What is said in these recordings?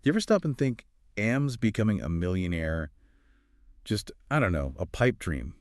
You ever stop and think, am's becoming a millionaire just, I don't know, a pipe dream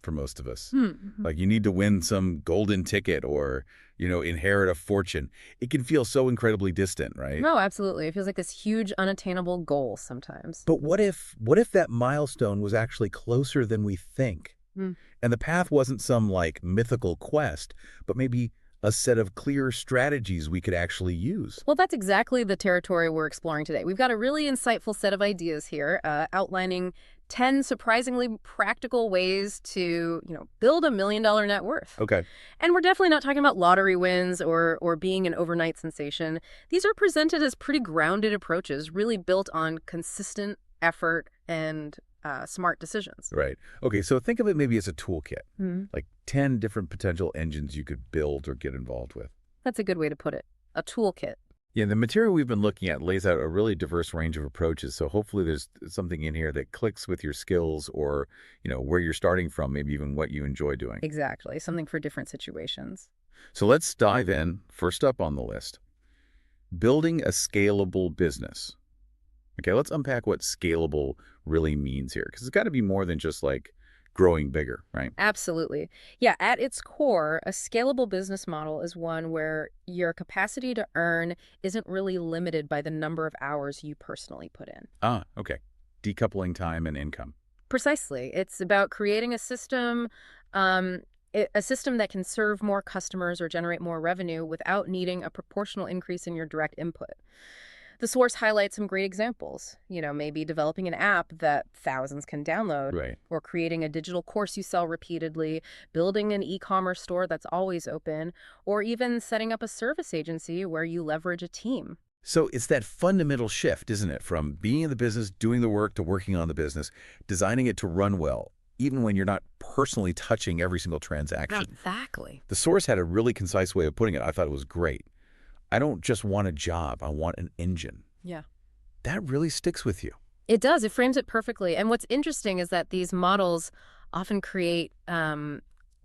for most of us? Hmm. Like you need to win some golden ticket or, inherit a fortune. It can feel so incredibly distant, right? No, absolutely. It feels like this huge, unattainable goal sometimes. But what if that milestone was actually closer than we think? Hmm. And the path wasn't some like mythical quest, but maybe a set of clear strategies we could actually use. Well, that's exactly the territory we're exploring today. We've got a really insightful set of ideas here, outlining 10 surprisingly practical ways to, build $1 million net worth. Okay. And we're definitely not talking about lottery wins or being an overnight sensation. These are presented as pretty grounded approaches, really built on consistent effort and smart decisions. Right. Okay, so think of it maybe as a toolkit, Hmm. like 10 different potential engines you could build or get involved with. That's a good way to put it. A toolkit. Yeah, the material we've been looking at lays out a really diverse range of approaches. So hopefully there's something in here that clicks with your skills or, where you're starting from, maybe even what you enjoy doing. Exactly. Something for different situations. So let's dive in. First up on the list, building a scalable business. Okay, let's unpack what scalable really means here, because it's got to be more than just like growing bigger, right? Absolutely. Yeah, at its core, a scalable business model is one where your capacity to earn isn't really limited by the number of hours you personally put in. Ah, okay. Decoupling time and income. Precisely. It's about creating a system, a system that can serve more customers or generate more revenue without needing a proportional increase in your direct input. The source highlights some great examples. Maybe developing an app that thousands can download, Right. or creating a digital course you sell repeatedly, building an e-commerce store that's always open, or even setting up a service agency where you leverage a team. So it's that fundamental shift, isn't it? From being in the business, doing the work, to working on the business, designing it to run well, even when you're not personally touching every single transaction. Exactly. The source had a really concise way of putting it. I thought it was great. I don't just want a job, I want an engine. Yeah. That really sticks with you. It does. It frames it perfectly. And what's interesting is that these models often create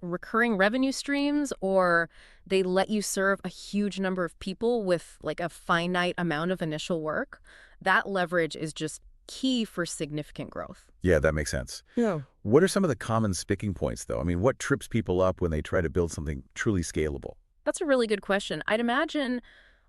recurring revenue streams, or they let you serve a huge number of people with like a finite amount of initial work. That leverage is just key for significant growth. Yeah, that makes sense. Yeah. What are some of the common sticking points, though? I mean, what trips people up when they try to build something truly scalable? That's a really good question. I'd imagine,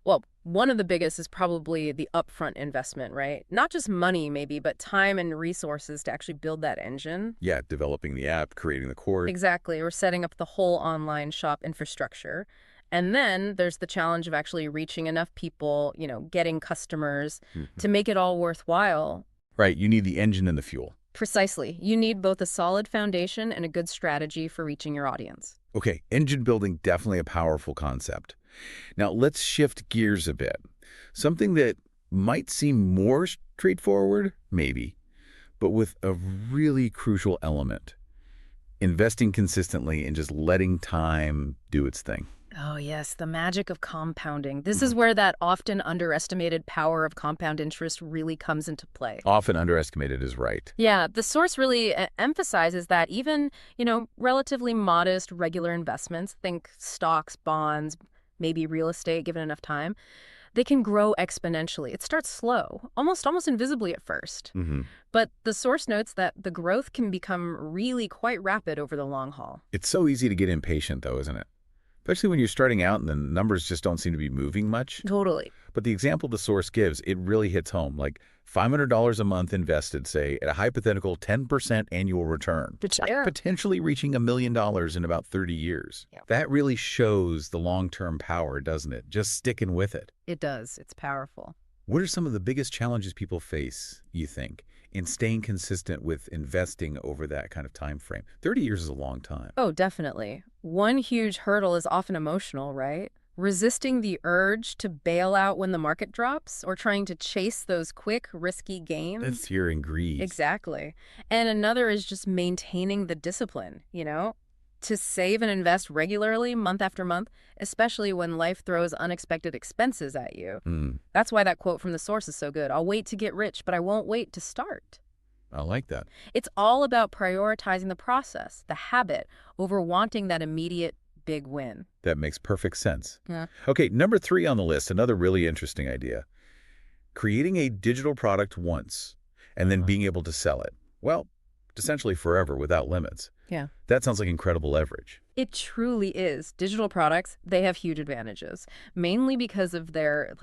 well, one of the biggest is probably the upfront investment, right? Not just money, maybe, but time and resources to actually build that engine. Yeah, developing the app, creating the course. Exactly. Or setting up the whole online shop infrastructure. And then there's the challenge of actually reaching enough people, getting customers Mhm. to make it all worthwhile. Right, you need the engine and the fuel. Precisely. You need both a solid foundation and a good strategy for reaching your audience. Okay, engine building, definitely a powerful concept. Now, let's shift gears a bit. Something that might seem more straightforward, maybe, but with a really crucial element. Investing consistently and just letting time do its thing. Oh, yes, the magic of compounding. This is where that often underestimated power of compound interest really comes into play. Often underestimated is right. Yeah, the source really emphasizes that even, relatively modest regular investments, think stocks, bonds, maybe real estate, given enough time, they can grow exponentially. It starts slow, almost invisibly at first. Hmm. But the source notes that the growth can become really quite rapid over the long haul. It's so easy to get impatient, though, isn't it? Especially when you're starting out and the numbers just don't seem to be moving much. Totally. But the example the source gives, it really hits home. Like $500 a month invested, say, at a hypothetical 10% annual return. Yeah. Potentially reaching $1 million in about 30 years. Yeah. That really shows the long-term power, doesn't it? Just sticking with it. It does. It's powerful. What are some of the biggest challenges people face, you think, in staying consistent with investing over that kind of time frame? 30 years is a long time. Oh, definitely. One huge hurdle is often emotional, right? Resisting the urge to bail out when the market drops or trying to chase those quick, risky gains. That's fear and greed. Exactly. And another is just maintaining the discipline, to save and invest regularly month after month, especially when life throws unexpected expenses at you. That's why that quote from the source is so good. I'll wait to get rich, but I won't wait to start. I like that. It's all about prioritizing the process, the habit, over wanting that immediate big win. That makes perfect sense. Yeah. Okay, number 3 on the list, another really interesting idea. Creating a digital product once and then being able to sell it. Well, essentially forever without limits. Yeah. That sounds like incredible leverage. It truly is. Digital products, they have huge advantages, mainly because of their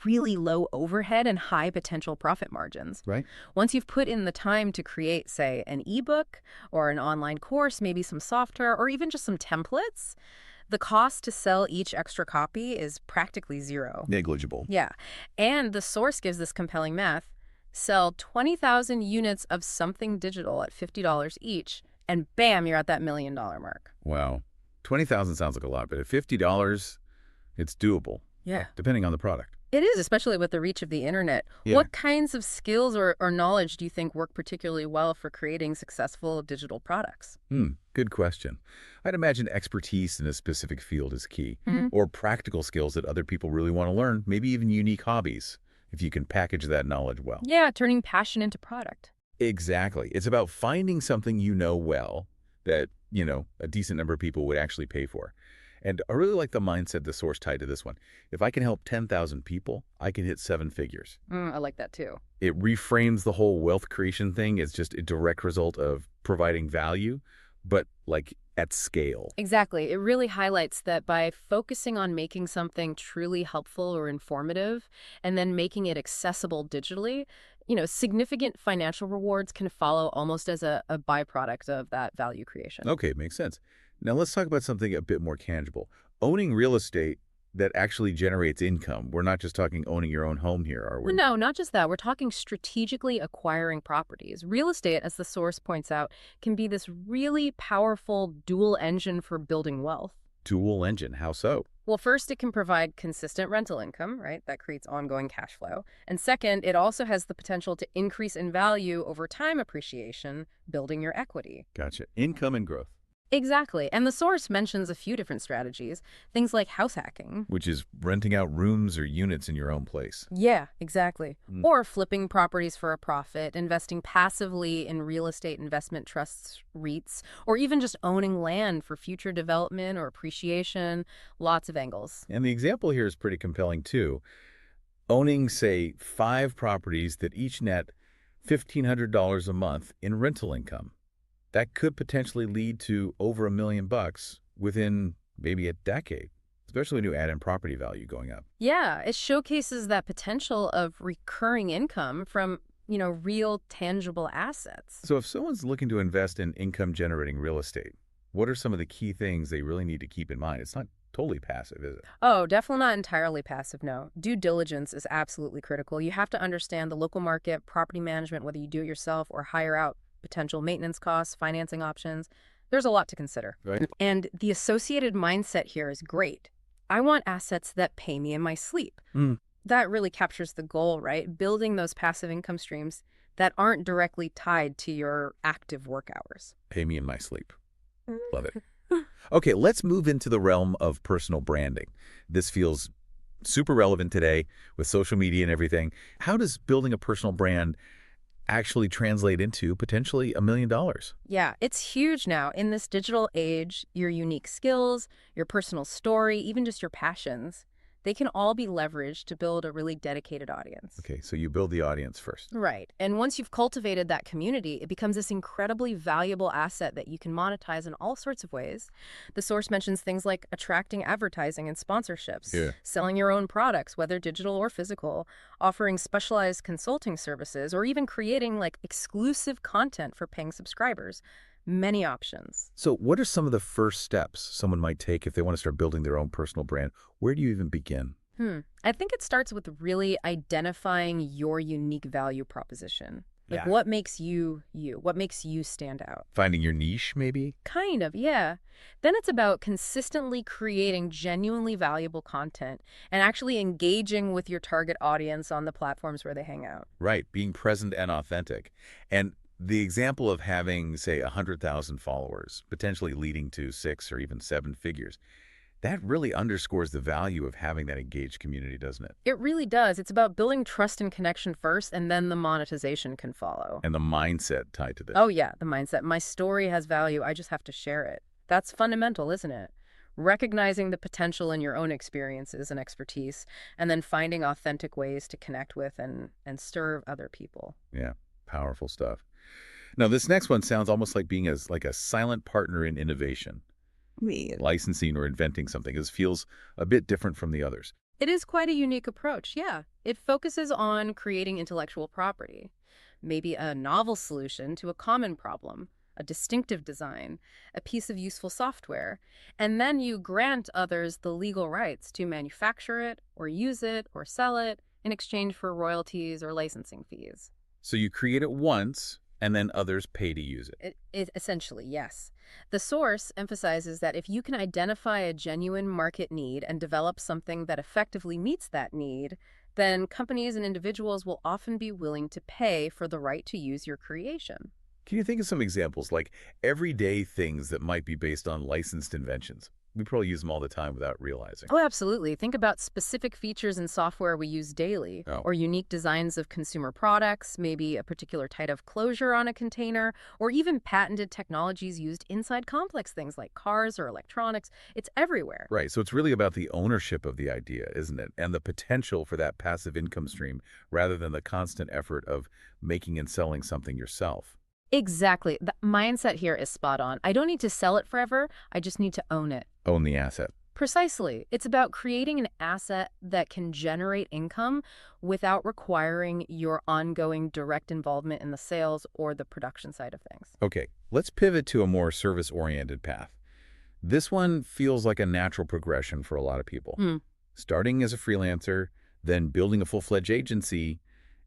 really low overhead and high potential profit margins. Right. Once you've put in the time to create, say, an ebook or an online course, maybe some software or even just some templates, the cost to sell each extra copy is practically zero. Negligible. Yeah. And the source gives this compelling math. Sell 20,000 units of something digital at $50 each, and bam, you're at that $1 million mark. Wow. 20,000 sounds like a lot, but at $50, it's doable. Yeah. Depending on the product. It is, especially with the reach of the internet. Yeah. What kinds of skills or knowledge do you think work particularly well for creating successful digital products? Good question. I'd imagine expertise in a specific field is key, Mhm. or practical skills that other people really want to learn, maybe even unique hobbies, if you can package that knowledge well. Yeah, turning passion into product. Exactly. It's about finding something you know well that, a decent number of people would actually pay for. And I really like the mindset the source tied to this one. If I can help 10,000 people, I can hit 7 figures. I like that too. It reframes the whole wealth creation thing as just a direct result of providing value, but at scale. Exactly. It really highlights that by focusing on making something truly helpful or informative and then making it accessible digitally, significant financial rewards can follow almost as a byproduct of that value creation. Okay, makes sense. Now let's talk about something a bit more tangible. Owning real estate that actually generates income. We're not just talking owning your own home here, are we? Well, no, not just that. We're talking strategically acquiring properties. Real estate, as the source points out, can be this really powerful dual engine for building wealth. Dual engine, how so? Well, first, it can provide consistent rental income, right? That creates ongoing cash flow. And second, it also has the potential to increase in value over time appreciation, building your equity. Gotcha. Income and growth. Exactly. And the source mentions a few different strategies, things like house hacking. Which is renting out rooms or units in your own place. Yeah, exactly. Or flipping properties for a profit, investing passively in real estate investment trusts, REITs, or even just owning land for future development or appreciation. Lots of angles. And the example here is pretty compelling too. Owning, say, 5 properties that each net $1,500 a month in rental income. That could potentially lead to over $1 million within maybe a decade, especially when you add in property value going up. Yeah, it showcases that potential of recurring income from, real tangible assets. So if someone's looking to invest in income-generating real estate, what are some of the key things they really need to keep in mind? It's not totally passive, is it? Oh, definitely not entirely passive, no. Due diligence is absolutely critical. You have to understand the local market, property management, whether you do it yourself or hire out, potential maintenance costs, financing options. There's a lot to consider. Right. And the associated mindset here is great. I want assets that pay me in my sleep. That really captures the goal, right? Building those passive income streams that aren't directly tied to your active work hours. Pay me in my sleep. Love it. Okay, let's move into the realm of personal branding. This feels super relevant today with social media and everything. How does building a personal brand actually translate into potentially $1 million? Yeah, it's huge now. In this digital age, your unique skills, your personal story, even just your passions, they can all be leveraged to build a really dedicated audience. Okay, so you build the audience first. Right. And once you've cultivated that community, it becomes this incredibly valuable asset that you can monetize in all sorts of ways. The source mentions things like attracting advertising and sponsorships, selling your own products, whether digital or physical, offering specialized consulting services, or even creating exclusive content for paying subscribers. Many options. So what are some of the first steps someone might take if they want to start building their own personal brand? Where do you even begin? I think it starts with really identifying your unique value proposition. Yeah. What makes you you? What makes you stand out? Finding your niche, maybe? Kind of, yeah. Then it's about consistently creating genuinely valuable content and actually engaging with your target audience on the platforms where they hang out. Right, being present and authentic. And the example of having, say, 100,000 followers, potentially leading to 6 or even 7 figures, that really underscores the value of having that engaged community, doesn't it? It really does. It's about building trust and connection first, and then the monetization can follow. And the mindset tied to this. Oh, yeah, the mindset. My story has value. I just have to share it. That's fundamental, isn't it? recognizing the potential in your own experiences and expertise, and then finding authentic ways to connect with and serve other people. Yeah, powerful stuff. Now, this next one sounds almost like being like a silent partner in innovation. Weird. Licensing or inventing something. It feels a bit different from the others. It is quite a unique approach, yeah. It focuses on creating intellectual property, maybe a novel solution to a common problem, a distinctive design, a piece of useful software, and then you grant others the legal rights to manufacture it or use it or sell it in exchange for royalties or licensing fees. So you create it once, and then others pay to use it. It essentially, yes. The source emphasizes that if you can identify a genuine market need and develop something that effectively meets that need, then companies and individuals will often be willing to pay for the right to use your creation. Can you think of some examples, like everyday things that might be based on licensed inventions? We probably use them all the time without realizing. Oh, absolutely. Think about specific features in software we use daily, Oh. or unique designs of consumer products, maybe a particular type of closure on a container, or even patented technologies used inside complex things like cars or electronics. It's everywhere. Right, so it's really about the ownership of the idea, isn't it? And the potential for that passive income stream rather than the constant effort of making and selling something yourself. Exactly. The mindset here is spot on. I don't need to sell it forever. I just need to own it. Own the asset. Precisely. It's about creating an asset that can generate income without requiring your ongoing direct involvement in the sales or the production side of things. Okay, let's pivot to a more service-oriented path. This one feels like a natural progression for a lot of people. Starting as a freelancer, then building a full-fledged agency,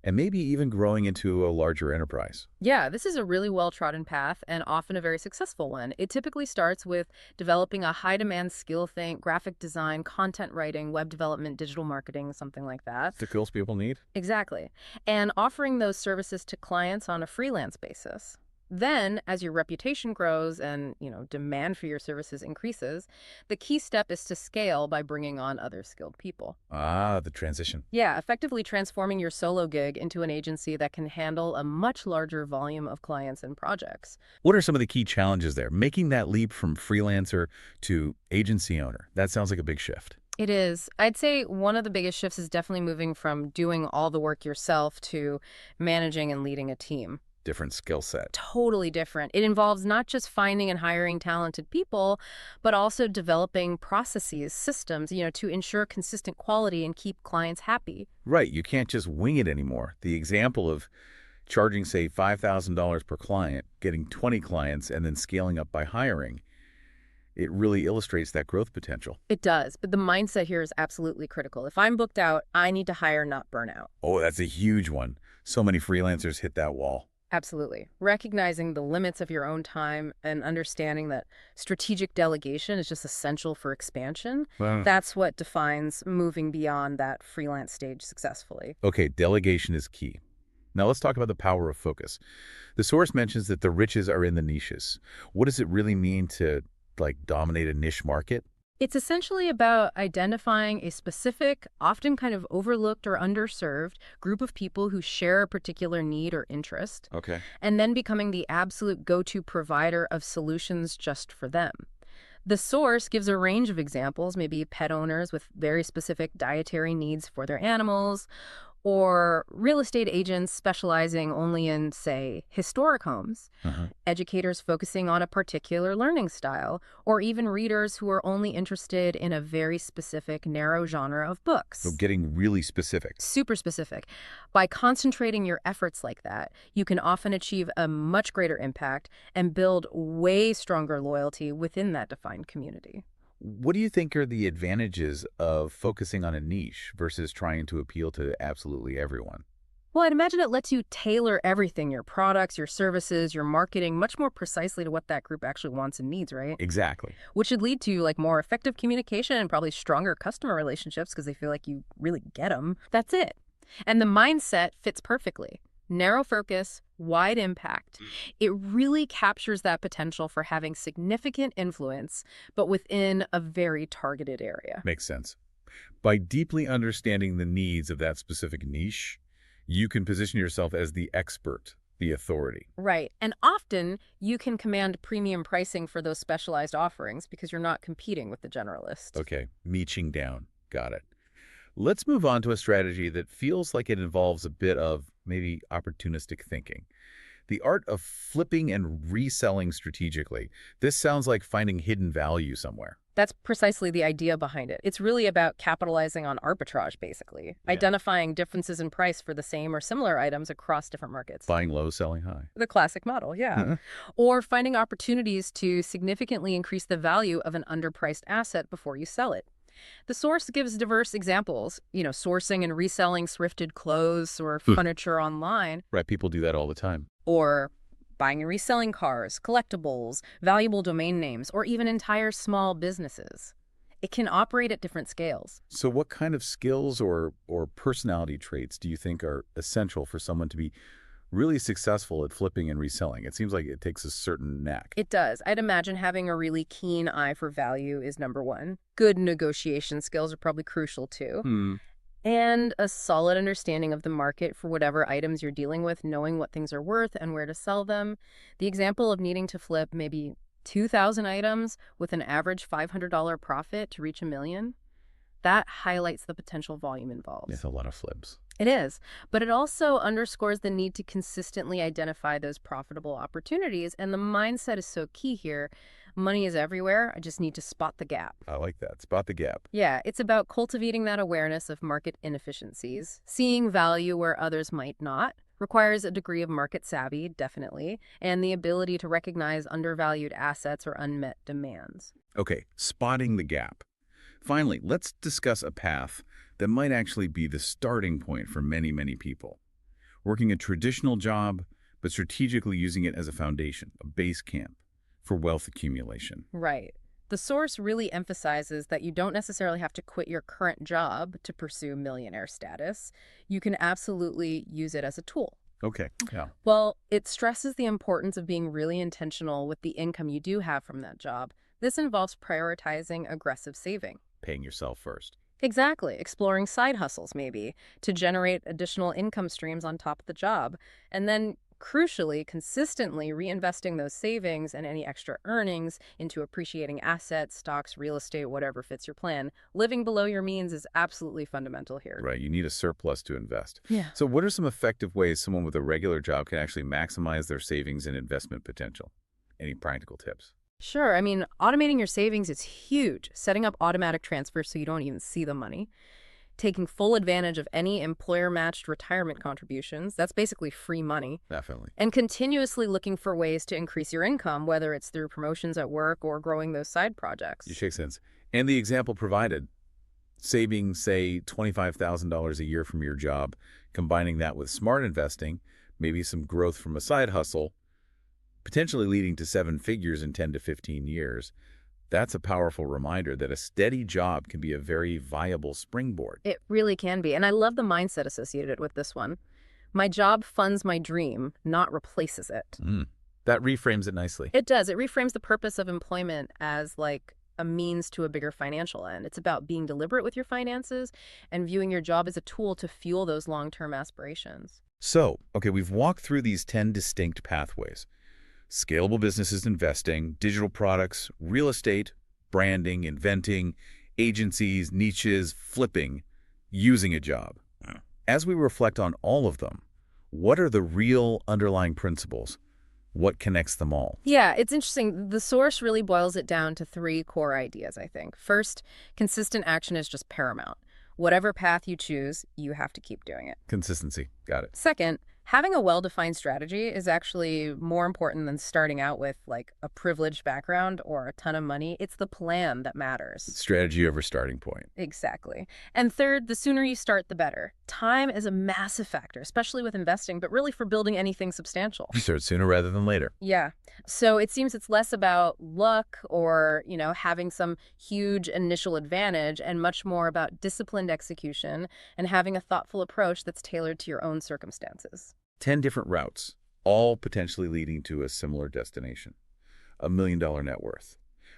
and maybe even growing into a larger enterprise. Yeah, this is a really well-trodden path and often a very successful one. It typically starts with developing a high-demand skill, think graphic design, content writing, web development, digital marketing, something like that. The skills people need? Exactly. And offering those services to clients on a freelance basis. Then, as your reputation grows and, demand for your services increases, the key step is to scale by bringing on other skilled people. Ah, the transition. Yeah, effectively transforming your solo gig into an agency that can handle a much larger volume of clients and projects. What are some of the key challenges there? Making that leap from freelancer to agency owner. That sounds like a big shift. It is. I'd say one of the biggest shifts is definitely moving from doing all the work yourself to managing and leading a team. Different skill set. Totally different. It involves not just finding and hiring talented people, but also developing processes, systems, to ensure consistent quality and keep clients happy. Right. You can't just wing it anymore. The example of charging, say, $5,000 per client, getting 20 clients, and then scaling up by hiring, it really illustrates that growth potential. It does. But the mindset here is absolutely critical. If I'm booked out, I need to hire, not burn out. Oh, that's a huge one. So many freelancers hit that wall. Absolutely. Recognizing the limits of your own time and understanding that strategic delegation is just essential for expansion. Wow. That's what defines moving beyond that freelance stage successfully. Okay, delegation is key. Now let's talk about the power of focus. The source mentions that the riches are in the niches. What does it really mean to, dominate a niche market? It's essentially about identifying a specific, often kind of overlooked or underserved group of people who share a particular need or interest, Okay. and then becoming the absolute go-to provider of solutions just for them. The source gives a range of examples, maybe pet owners with very specific dietary needs for their animals, or real estate agents specializing only in, say, historic homes, educators focusing on a particular learning style, or even readers who are only interested in a very specific, narrow genre of books. So getting really specific. Super specific. By concentrating your efforts like that, you can often achieve a much greater impact and build way stronger loyalty within that defined community. What do you think are the advantages of focusing on a niche versus trying to appeal to absolutely everyone? Well, I'd imagine it lets you tailor everything, your products, your services, your marketing, much more precisely to what that group actually wants and needs, right? Exactly. Which should lead to more effective communication and probably stronger customer relationships because they feel like you really get them. That's it. And the mindset fits perfectly. Narrow focus, wide impact. It really captures that potential for having significant influence, but within a very targeted area. Makes sense. By deeply understanding the needs of that specific niche, you can position yourself as the expert the authority. Right. And often you can command premium pricing for those specialized offerings because you're not competing with the generalist. Okay, meeching down. Got it. Let's move on to a strategy that feels like it involves a bit of maybe opportunistic thinking. The art of flipping and reselling strategically. This sounds like finding hidden value somewhere. That's precisely the idea behind it. It's really about capitalizing on arbitrage, basically, Yeah. identifying differences in price for the same or similar items across different markets. Buying low, selling high. The classic model, yeah. Or finding opportunities to significantly increase the value of an underpriced asset before you sell it. The source gives diverse examples, sourcing and reselling thrifted clothes or furniture online, Right, people do that all the time. or buying and reselling cars, collectibles, valuable domain names, or even entire small businesses. It can operate at different scales. So what kind of skills or personality traits do you think are essential for someone to be really successful at flipping and reselling? It seems like it takes a certain knack. It does. I'd imagine having a really keen eye for value is number one. Good negotiation skills are probably crucial too. And a solid understanding of the market for whatever items you're dealing with, knowing what things are worth and where to sell them. The example of needing to flip maybe 2,000 items with an average $500 profit to reach $1 million, that highlights the potential volume involved. It's a lot of flips. It is, but it also underscores the need to consistently identify those profitable opportunities, and the mindset is so key here. Money is everywhere. I just need to spot the gap. I like that. Spot the gap. Yeah, it's about cultivating that awareness of market inefficiencies. Seeing value where others might not requires a degree of market savvy, definitely, and the ability to recognize undervalued assets or unmet demands. Okay, spotting the gap. Finally, let's discuss a path that might actually be the starting point for many, many people. Working a traditional job, but strategically using it as a foundation, a base camp for wealth accumulation. Right. The source really emphasizes that you don't necessarily have to quit your current job to pursue millionaire status. You can absolutely use it as a tool. Okay, yeah. Well, it stresses the importance of being really intentional with the income you do have from that job. This involves prioritizing aggressive saving. Paying yourself first. Exactly. Exploring side hustles, maybe, to generate additional income streams on top of the job. And then, crucially, consistently reinvesting those savings and any extra earnings into appreciating assets, stocks, real estate, whatever fits your plan. Living below your means is absolutely fundamental here. Right, you need a surplus to invest. Yeah. So what are some effective ways someone with a regular job can actually maximize their savings and investment potential? Any practical tips? Sure. I mean, automating your savings is huge. Setting up automatic transfers so you don't even see the money. Taking full advantage of any employer-matched retirement contributions. That's basically free money. Definitely. And continuously looking for ways to increase your income, whether it's through promotions at work or growing those side projects. You shake sense. And the example provided, saving, say, $25,000 a year from your job, combining that with smart investing, maybe some growth from a side hustle, potentially leading to 7 figures in 10 to 15 years. That's a powerful reminder that a steady job can be a very viable springboard. It really can be. And I love the mindset associated with this one. My job funds my dream, not replaces it. That reframes it nicely. It does. It reframes the purpose of employment as like a means to a bigger financial end. It's about being deliberate with your finances and viewing your job as a tool to fuel those long-term aspirations. So, okay, we've walked through these 10 distinct pathways. Scalable businesses investing, digital products, real estate, branding, inventing, agencies, niches, flipping, using a job. As we reflect on all of them, what are the real underlying principles? What connects them all? Yeah, it's interesting. The source really boils it down to 3 core ideas, I think. First, consistent action is just paramount. Whatever path you choose, you have to keep doing it. Consistency. Got it. Second, having a well-defined strategy is actually more important than starting out with like a privileged background or a ton of money. It's the plan that matters. Strategy over starting point. Exactly. And third, the sooner you start, the better. Time is a massive factor, especially with investing, but really for building anything substantial. Start sooner rather than later. Yeah. So it seems it's less about luck or, having some huge initial advantage and much more about disciplined execution and having a thoughtful approach that's tailored to your own circumstances. 10 different routes, all potentially leading to a similar destination, $1 million net worth.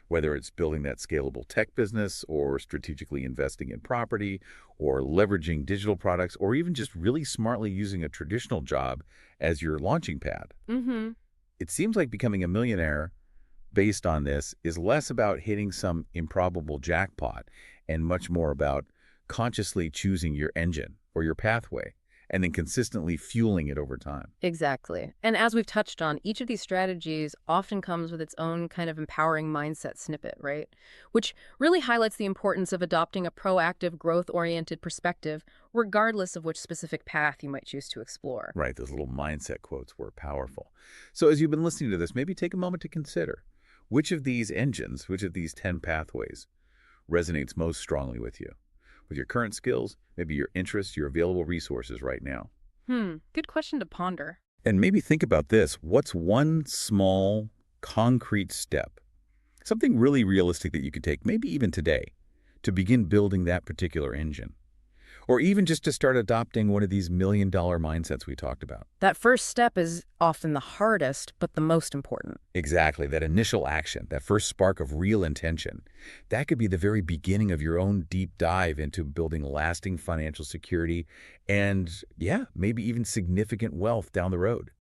whether it's building that scalable tech business or strategically investing in property or leveraging digital products or even just really smartly using a traditional job as your launching pad. Mm-hmm. It seems like becoming a millionaire based on this is less about hitting some improbable jackpot and much more about consciously choosing your engine or your pathway and then consistently fueling it over time. Exactly. And as we've touched on, each of these strategies often comes with its own kind of empowering mindset snippet, right? Which really highlights the importance of adopting a proactive, growth-oriented perspective, regardless of which specific path you might choose to explore. Right, those little mindset quotes were powerful. So as you've been listening to this, maybe take a moment to consider which of these engines, which of these 10 pathways resonates most strongly with you, with your current skills, maybe your interests, your available resources right now. Good question to ponder. And maybe think about this. What's one small, concrete step, something really realistic that you could take, maybe even today, to begin building that particular engine? Or even just to start adopting one of these million-dollar mindsets we talked about. That first step is often the hardest, but the most important. Exactly, that initial action, that first spark of real intention, that could be the very beginning of your own deep dive into building lasting financial security and, yeah, maybe even significant wealth down the road.